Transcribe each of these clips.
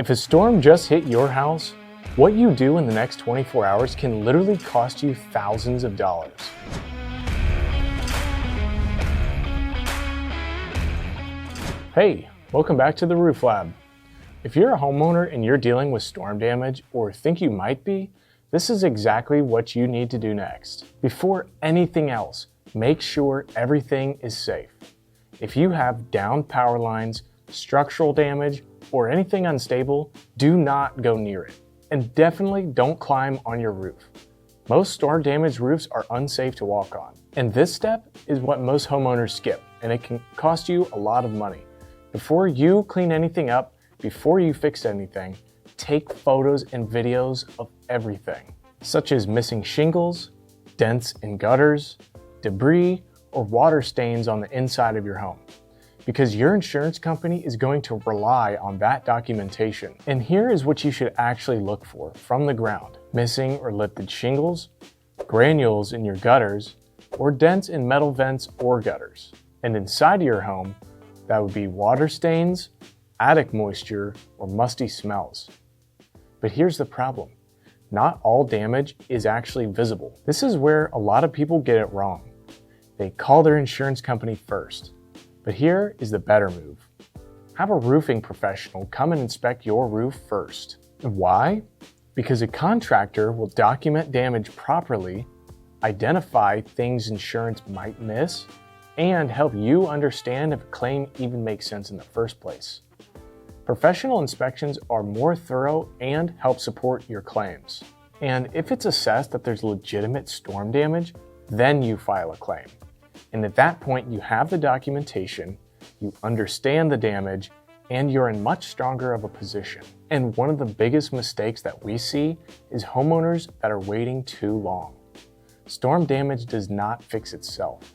If a storm just hit your house, what you do in the next 24 hours can literally cost you thousands of dollars. Hey, welcome back to the Roof Lab. If you're a homeowner and you're dealing with storm damage or think you might be, this is exactly what you need to do next. Before anything else, make sure everything is safe. If you have downed power lines, structural damage, or anything unstable, do not go near it. And definitely don't climb on your roof. Most storm damaged roofs are unsafe to walk on. And this step is what most homeowners skip, and it can cost you a lot of money. Before you clean anything up, before you fix anything, take photos and videos of everything, such as missing shingles, dents in gutters, debris, or water stains on the inside of your home, because your insurance company is going to rely on that documentation. And here is what you should actually look for from the ground: missing or lifted shingles, granules in your gutters, or dents in metal vents or gutters. And inside of your home, that would be water stains, attic moisture, or musty smells. But here's the problem. Not all damage is actually visible. This is where a lot of people get it wrong. They call their insurance company first. But here is the better move. Have a roofing professional come and inspect your roof first. Why? Because a contractor will document damage properly, identify things insurance might miss, and help you understand if a claim even makes sense in the first place. Professional inspections are more thorough and help support your claims. And if it's assessed that there's legitimate storm damage, then you file a claim. And at that point, you have the documentation, you understand the damage, and you're in much stronger of a position. And one of the biggest mistakes that we see is homeowners that are waiting too long. Storm damage does not fix itself.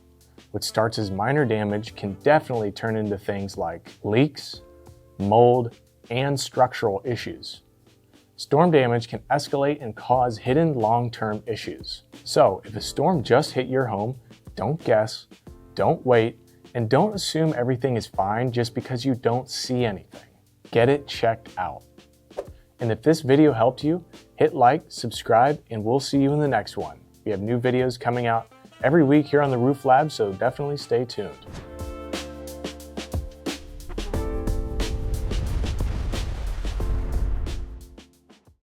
What starts as minor damage can definitely turn into things like leaks, mold, and structural issues. Storm damage can escalate and cause hidden long-term issues. So if a storm just hit your home, don't guess, don't wait, and don't assume everything is fine just because you don't see anything. Get it checked out. And if this video helped you, hit like, subscribe, and we'll see you in the next one. We have new videos coming out every week here on the Roof Lab, so definitely stay tuned.